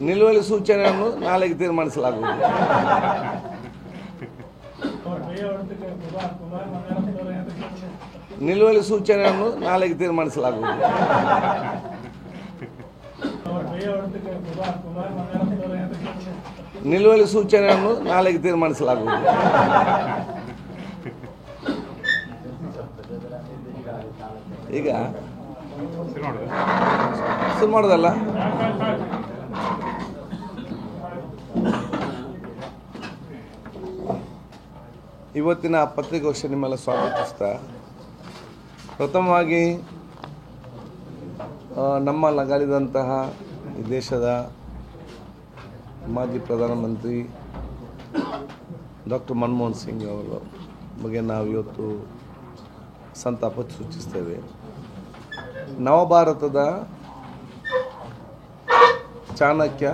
ನಿಲುವಳಿ ಸೂಚನೆಯನ್ನು ನಾಳೆಗೆ ತೀರ್ಮಾನಿಸಲಾಗುವುದು. ನಿಲುವಳಿ ಸೂಚನೆಯನ್ನು ನಾಳೆಗೆ ತೀರ್ಮಾನಿಸಲಾಗುವುದು. ನಿಲುವಳಿ ಸೂಚನೆಯನ್ನು ನಾಳೆಗೆ ತೀರ್ಮಾನಿಸಲಾಗುವುದು. ಈಗ ಶುರು ಮಾಡೋದಲ್ಲ. ಇವತ್ತಿನ ಪತ್ರಿಕಾಗೋಷ್ಠಿ ನಿಮ್ಮೆಲ್ಲ ಸ್ವಾಗತಿಸ್ತಾ, ಪ್ರಥಮವಾಗಿ ನಮ್ಮ ನಗಲಿದಂತಹ ಈ ದೇಶದ ಮಾಜಿ ಪ್ರಧಾನಮಂತ್ರಿ ಡಾಕ್ಟರ್ ಮನಮೋಹನ್ ಸಿಂಗ್ ಅವರ ಬಗ್ಗೆ ನಾವು ಇವತ್ತು ಸಂತಾಪ ಸೂಚಿಸ್ತೇವೆ. ನವಭಾರತದ ಚಾಣಕ್ಯ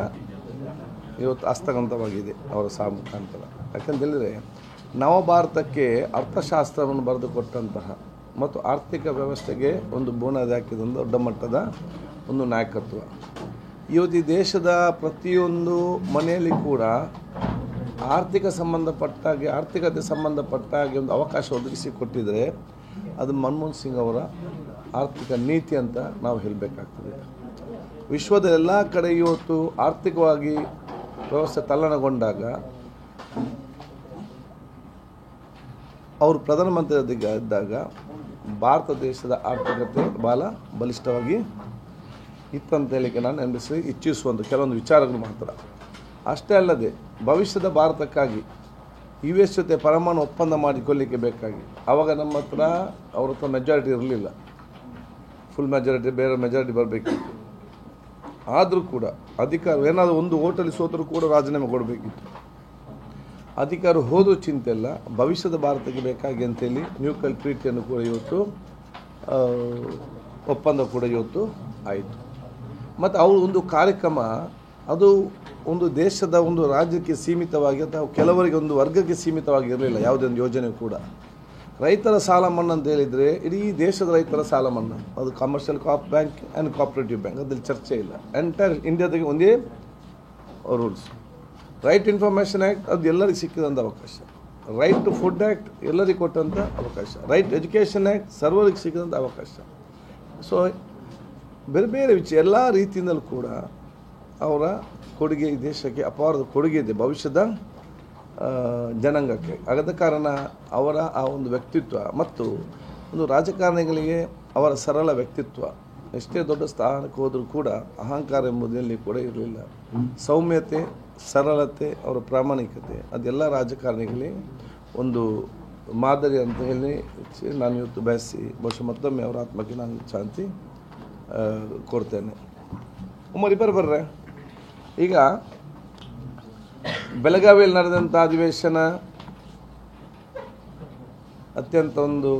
ಇವತ್ತು ಹಸ್ತಗತವಾಗಿದೆ ಅವರ ಮುಖಾಂತರ. ಯಾಕಂತೇಳಿದರೆ ನವಭಾರತಕ್ಕೆ ಅರ್ಥಶಾಸ್ತ್ರವನ್ನು ಬರೆದುಕೊಟ್ಟಂತಹ ಮತ್ತು ಆರ್ಥಿಕ ವ್ಯವಸ್ಥೆಗೆ ಒಂದು ಬುನಾದಿ ಹಾಕಿದಂಥ ದೊಡ್ಡ ಮಟ್ಟದ ಒಂದು ನಾಯಕತ್ವ. ಇವತ್ತು ಈ ದೇಶದ ಪ್ರತಿಯೊಂದು ಮನೆಯಲ್ಲಿ ಕೂಡ ಆರ್ಥಿಕತೆ ಸಂಬಂಧಪಟ್ಟಾಗಿ ಒಂದು ಅವಕಾಶ ಒದಗಿಸಿಕೊಟ್ಟಿದ್ರೆ ಅದು ಮನಮೋಹನ್ ಸಿಂಗ್ ಅವರ ಆರ್ಥಿಕ ನೀತಿ ಅಂತ ನಾವು ಹೇಳಬೇಕಾಗ್ತದೆ. ವಿಶ್ವದ ಎಲ್ಲ ಕಡೆ ಇವತ್ತು ಆರ್ಥಿಕವಾಗಿ ವ್ಯವಸ್ಥೆ ತಲ್ಲಣಗೊಂಡಾಗ ಅವರು ಪ್ರಧಾನಮಂತ್ರಿ ಇದ್ದಾಗ ಭಾರತ ದೇಶದ ಆರ್ಥಿಕತೆ ಭಾಳ ಬಲಿಷ್ಠವಾಗಿ ಇತ್ತಂತ ಹೇಳಿಕೆ ನಾನು ಇಚ್ಛಿಸುವಂಥ ಕೆಲವೊಂದು ವಿಚಾರಗಳು ಮಾತ್ರ. ಅಷ್ಟೇ ಅಲ್ಲದೆ ಭವಿಷ್ಯದ ಭಾರತಕ್ಕಾಗಿ US ಜೊತೆ ಪರಮಾಣು ಒಪ್ಪಂದ ಮಾಡಿಕೊಳ್ಳಿಕ್ಕೆ ಬೇಕಾಗಿ ಆವಾಗ ನಮ್ಮ ಹತ್ರ ಅವ್ರ ಹತ್ರ ಮೆಜಾರಿಟಿ ಇರಲಿಲ್ಲ, ಫುಲ್ ಮೆಜಾರಿಟಿ, ಬೇರೆ ಮೆಜಾರಿಟಿ ಬರಬೇಕಿತ್ತು. ಆದರೂ ಕೂಡ ಅಧಿಕಾರ ಏನಾದರೂ ಒಂದು ಓಟಲ್ಲಿ ಸೋತರೂ ಕೂಡ ರಾಜೀನಾಮೆ ಕೊಡಬೇಕಿತ್ತು. ಅಧಿಕಾರ ಹೋದರೂ ಚಿಂತೆ ಇಲ್ಲ, ಭವಿಷ್ಯದ ಭಾರತಕ್ಕೆ ಬೇಕಾಗಿ ಅಂತೇಳಿ ನ್ಯೂಕ್ಲಿಯರ್ ಟ್ರೀಟಿಯನ್ನು ಕೂಡ ಇವತ್ತು ಒಪ್ಪಂದ ಕೂಡ ಇವತ್ತು ಆಯಿತು. ಮತ್ತು ಅವರು ಒಂದು ಕಾರ್ಯಕ್ರಮ ಅದು ಒಂದು ದೇಶದ ಒಂದು ರಾಜ್ಯಕ್ಕೆ ಸೀಮಿತವಾಗಿ ಅಥವಾ ಕೆಲವರಿಗೆ ಒಂದು ವರ್ಗಕ್ಕೆ ಸೀಮಿತವಾಗಿ ಇರಲಿಲ್ಲ. ಯಾವುದೇ ಒಂದು ಯೋಜನೆ ಕೂಡ ರೈತರ ಸಾಲ ಮನ್ನಾ ಅಂತ ಹೇಳಿದರೆ ಇಡೀ ದೇಶದ ರೈತರ ಸಾಲ ಮನ್ನಾ, ಅದು commercial bank and cooperative bank, ಅದ್ರಲ್ಲಿ ಚರ್ಚೆ ಇಲ್ಲ. ಎಂಟೈರ್ ಇಂಡಿಯಾದಾಗೆ ಒಂದೇ ರೂಲ್ಸ್. ರೈಟ್ ಇನ್ಫಾರ್ಮೇಷನ್ ಆ್ಯಕ್ಟ್ ಅದು ಎಲ್ಲರಿಗೂ ಸಿಕ್ಕಿದಂಥ ಅವಕಾಶ, ರೈಟ್ ಟು ಫುಡ್ ಆ್ಯಕ್ಟ್ ಎಲ್ಲರಿಗೂ ಕೊಟ್ಟಂಥ ಅವಕಾಶ, ರೈಟ್ ಎಜುಕೇಷನ್ ಆ್ಯಕ್ಟ್ ಸರ್ವರಿಗೆ ಸಿಕ್ಕಿದಂಥ ಅವಕಾಶ. ಸೊ ಬೇರೆ ಬೇರೆ ಎಲ್ಲ ರೀತಿಯಿಂದಲೂ ಕೂಡ ಅವರ ಕೊಡುಗೆ ಈ ದೇಶಕ್ಕೆ ಅಪಾರದ ಕೊಡುಗೆ ಇದೆ, ಭವಿಷ್ಯದ ಜನಾಂಗಕ್ಕೆ. ಆದ ಕಾರಣ ಅವರ ಆ ಒಂದು ವ್ಯಕ್ತಿತ್ವ ಮತ್ತು ಒಂದು ರಾಜಕಾರಣಿಗಳಿಗೆ ಅವರ ಸರಳ ವ್ಯಕ್ತಿತ್ವ, ಎಷ್ಟೇ ದೊಡ್ಡ ಸ್ಥಾನಕ್ಕೆ ಹೋದರೂ ಕೂಡ ಅಹಂಕಾರ ಎಂಬುದರಲ್ಲಿ ಕೂಡ ಇರಲಿಲ್ಲ. ಸೌಮ್ಯತೆ, ಸರಳತೆ, ಅವರ ಪ್ರಾಮಾಣಿಕತೆ ಅದೆಲ್ಲ ರಾಜಕಾರಣಿಗಳಿಗೆ ಒಂದು ಮಾದರಿ ಅಂತ ಹೇಳಿ ನಾನು ಇವತ್ತು ಬಯಸಿ ಬಹುಶಃ ಮತ್ತೊಮ್ಮೆ ಅವರ ಆತ್ಮಕ್ಕೆ ನಾನು ಶಾಂತಿ ಕೊಡ್ತೇನೆ. ಇಬ್ಬರು ಬರ್ರೆ. ಈಗ ಬೆಳಗಾವಿಯಲ್ಲಿ ನಡೆದಂಥ ಅಧಿವೇಶನ ಅತ್ಯಂತ ಒಂದು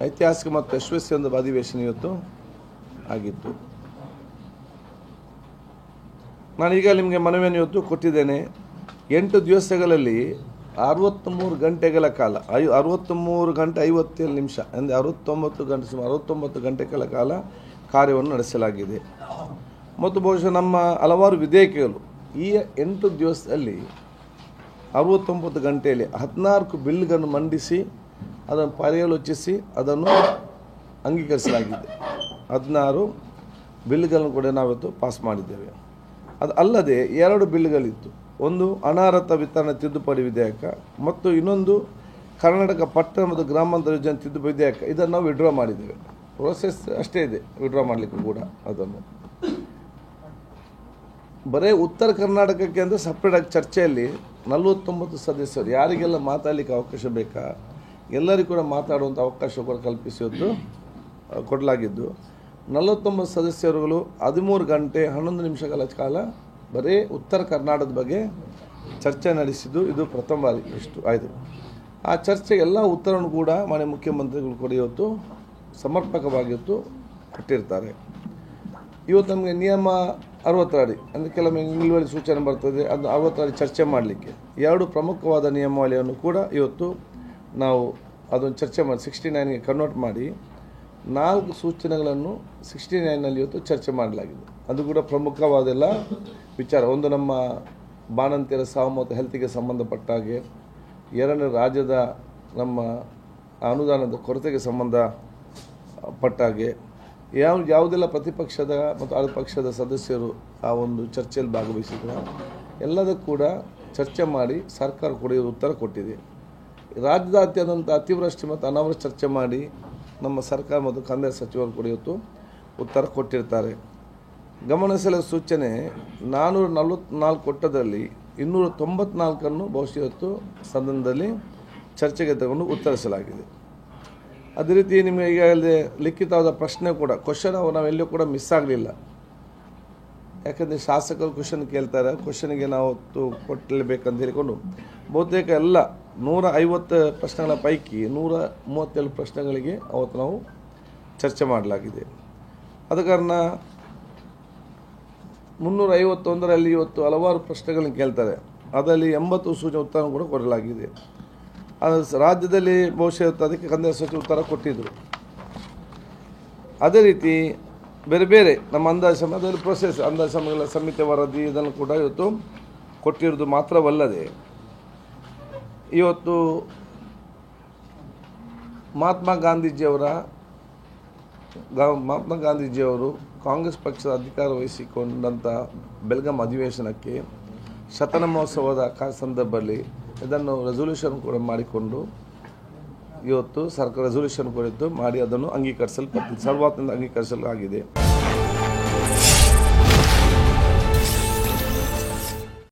ಐತಿಹಾಸಿಕ ಮತ್ತು ಯಶಸ್ವಿ ಒಂದು ಅಧಿವೇಶನ ಇವತ್ತು ಆಗಿತ್ತು. ನಾನೀಗ ನಿಮಗೆ ಮನವಿಯನ್ನು ಇವತ್ತು ಕೊಟ್ಟಿದ್ದೇನೆ. 8 ದಿವಸಗಳಲ್ಲಿ 63 ಗಂಟೆಗಳ ಕಾಲ 63 ಗಂಟೆ 57 ನಿಮಿಷ ಅಂದರೆ 69 ಗಂಟೆ ಸುಮಾರು 69 ಗಂಟೆಗಳ ಕಾಲ ಕಾರ್ಯವನ್ನು ನಡೆಸಲಾಗಿದೆ. ಮತ್ತು ಬಹುಶಃ ನಮ್ಮ ಹಲವಾರು ವಿಧೇಯಕಗಳು ಈ 8 ದಿವಸದಲ್ಲಿ 69 ಗಂಟೆಯಲ್ಲಿ 14 ಬಿಲ್ಗಳನ್ನು ಮಂಡಿಸಿ ಅದನ್ನು ಪರ್ಯಾಲೋಚಿಸಿ ಅದನ್ನು ಅಂಗೀಕರಿಸಲಾಗಿದೆ. 16 ಬಿಲ್ಗಳನ್ನು ಕೂಡ ನಾವಿವತ್ತು ಪಾಸ್ ಮಾಡಿದ್ದೇವೆ. ಅದು ಅಲ್ಲದೆ 2 ಬಿಲ್ಗಳಿತ್ತು. ಒಂದು ಅನರ್ಹತಾ ವಿತರಣೆ ತಿದ್ದುಪಡಿ ವಿಧೇಯಕ ಮತ್ತು ಇನ್ನೊಂದು ಕರ್ನಾಟಕ ಪಟ್ಟಣ ಮತ್ತು ಗ್ರಾಮಾಂತರ ಯೋಜನೆ ತಿದ್ದುಪಡಿ ವಿಧೇಯಕ. ಇದನ್ನು ನಾವು ವಿಡ್ರಾ ಮಾಡಿದ್ದೇವೆ. ಪ್ರೋಸೆಸ್ ಅಷ್ಟೇ ಇದೆ ವಿಡ್ರಾ ಮಾಡಲಿಕ್ಕೂ ಕೂಡ. ಅದನ್ನು ಬರೀ ಉತ್ತರ ಕರ್ನಾಟಕಕ್ಕೆ ಅಂದರೆ ಸಪ್ರೇಟಾಗಿ ಚರ್ಚೆಯಲ್ಲಿ 49 ಸದಸ್ಯರು ಯಾರಿಗೆಲ್ಲ ಮಾತಾಡಲಿಕ್ಕೆ ಅವಕಾಶ ಬೇಕಾ ಎಲ್ಲರಿಗೂ ಕೂಡ ಮಾತಾಡುವಂಥ ಅವಕಾಶ ಕೂಡ ಕಲ್ಪಿಸಿದ್ದು ಕೊಡಲಾಗಿದ್ದು 49 ಸದಸ್ಯರುಗಳು 13 ಗಂಟೆ 11 ನಿಮಿಷಗಳ ಕಾಲ ಬರೀ ಉತ್ತರ ಕರ್ನಾಟಕದ ಬಗ್ಗೆ ಚರ್ಚೆ ನಡೆಸಿದ್ದು ಇದು ಪ್ರಥಮ ಬಾರಿ ಇಷ್ಟು ಆಯಿತು. ಆ ಚರ್ಚೆಗೆ ಎಲ್ಲ ಉತ್ತರವನ್ನು ಕೂಡ ಮಾನ್ಯ ಮುಖ್ಯಮಂತ್ರಿಗಳು ಕೂಡ ಇವತ್ತು ಸಮರ್ಪಕವಾಗಿತ್ತು ಕೊಟ್ಟಿರ್ತಾರೆ. ಇವತ್ತು ನಮಗೆ ನಿಯಮ 60 ಅಡಿ ಅಂದರೆ ಕೆಲವೊಮ್ಮೆ ನಿಲುವಳಿ ಸೂಚನೆ ಬರ್ತದೆ, ಅದು 60 ಅಡಿ ಚರ್ಚೆ ಮಾಡಲಿಕ್ಕೆ 2 ಪ್ರಮುಖವಾದ ನಿಯಮಾವಳಿಯನ್ನು ಕೂಡ ಇವತ್ತು ನಾವು ಅದೊಂದು ಚರ್ಚೆ ಮಾಡಿ 69ಗೆ ಕನ್ವರ್ಟ್ ಮಾಡಿ 4 ಸೂಚನೆಗಳನ್ನು 69ನಲ್ಲಿ ಇವತ್ತು ಚರ್ಚೆ ಮಾಡಲಾಗಿದೆ. ಅದು ಕೂಡ ಪ್ರಮುಖವಾದೆಲ್ಲ ವಿಚಾರ. ಒಂದು, ನಮ್ಮ ಬಾಣಂತಿಯರ ಸಾವು ಮತ್ತು ಹೆಲ್ತಿಗೆ ಸಂಬಂಧಪಟ್ಟ ಹಾಗೆ. 2, ರಾಜ್ಯದ ನಮ್ಮ ಅನುದಾನದ ಕೊರತೆಗೆ ಸಂಬಂಧಪಟ್ಟ ಹಾಗೆ. ಯಾವುದೆಲ್ಲ ಪ್ರತಿಪಕ್ಷದ ಮತ್ತು ಆಡಳಿತ ಪಕ್ಷದ ಸದಸ್ಯರು ಆ ಒಂದು ಚರ್ಚೆಯಲ್ಲಿ ಭಾಗವಹಿಸಿದ್ರು ಎಲ್ಲದಕ್ಕೂ ಕೂಡ ಚರ್ಚೆ ಮಾಡಿ ಸರ್ಕಾರ ಕೂಡ ಉತ್ತರ ಕೊಟ್ಟಿದೆ. ರಾಜ್ಯದಾದ್ಯಂತ ಅತಿವೃಷ್ಟಿ ಮತ್ತು ಅನಾವೃಷ್ಟಿ ಚರ್ಚೆ ಮಾಡಿ ನಮ್ಮ ಸರ್ಕಾರ ಮತ್ತು ಕಂದಾಯ ಸಚಿವರು ಕೂಡ ಇವತ್ತು ಉತ್ತರ ಕೊಟ್ಟಿರ್ತಾರೆ. ಗಮನಿಸಲು ಸೂಚನೆ 444 ಕೊಟ್ಟದಲ್ಲಿ 294 ಬಹುಶಃ ಇವತ್ತು ಸದನದಲ್ಲಿ ಚರ್ಚೆಗೆ ತಗೊಂಡು ಉತ್ತರಿಸಲಾಗಿದೆ. ಅದೇ ರೀತಿ ನಿಮಗೆ ಈಗಾಗಲೇ ಲಿಖಿತವಾದ ಪ್ರಶ್ನೆ ಕೂಡ ಕ್ವಶನ್ ನಾವೆಲ್ಲೂ ಕೂಡ ಮಿಸ್ ಆಗಲಿಲ್ಲ. ಯಾಕಂದರೆ ಶಾಸಕರು ಕ್ವಶನ್ ಕೇಳ್ತಾರೆ, ಕ್ವಶನ್ಗೆ ನಾವು ಕೊಟ್ಟಲೇಬೇಕಂತ ಹೇಳಿಕೊಂಡು ಬಹುತೇಕ ಎಲ್ಲ 150 ಪ್ರಶ್ನೆಗಳ ಪೈಕಿ 137 ಪ್ರಶ್ನೆಗಳಿಗೆ ಅವತ್ತು ನಾವು ಚರ್ಚೆ ಮಾಡಲಾಗಿದೆ. ಆದ ಕಾರಣ 351ರಲ್ಲಿ ಇವತ್ತು ಹಲವಾರು ಪ್ರಶ್ನೆಗಳನ್ನು ಕೇಳ್ತಾರೆ. ಅದರಲ್ಲಿ 80 ಸೂಚನೆ ಉತ್ತರ ಕೂಡ ಕೊಡಲಾಗಿದೆ. ರಾಜ್ಯದಲ್ಲಿ ಬಹುಶಃ ಅದಕ್ಕೆ ಕಂದಾಯ ಸಚಿವರು ಉತ್ತರ ಕೊಟ್ಟಿದ್ದರು. ಅದೇ ರೀತಿ ಬೇರೆ ಬೇರೆ ನಮ್ಮ ಅಂದಾಜು ಸಮಯದಲ್ಲಿ ಅಂದಾಜು ಸಮಯಗಳ ಸಮಿತಿ ವರದಿ ಇದನ್ನು ಕೂಡ ಇವತ್ತು ಕೊಟ್ಟಿರೋದು ಮಾತ್ರವಲ್ಲದೆ ಇವತ್ತು ಮಹಾತ್ಮ ಗಾಂಧೀಜಿಯವರು ಕಾಂಗ್ರೆಸ್ ಪಕ್ಷದ ಅಧಿಕಾರ ವಹಿಸಿಕೊಂಡಂಥ ಬೆಳಗಾಂ ಅಧಿವೇಶನಕ್ಕೆ ಶತನ ಮಹೋತ್ಸವದ ಸಂದರ್ಭದಲ್ಲಿ ಇದನ್ನು ರೆಸೊಲ್ಯೂಷನ್ ಕೂಡ ಮಾಡಿಕೊಂಡು ಇವತ್ತು ಸರ್ಕಾರ ರೆಸೊಲ್ಯೂಷನ್ ಕುರಿತು ಮಾಡಿ ಅದನ್ನು ಸರ್ವಾತ್ಮಕ ಅಂಗೀಕರಿಸಲಾಗಿದೆ.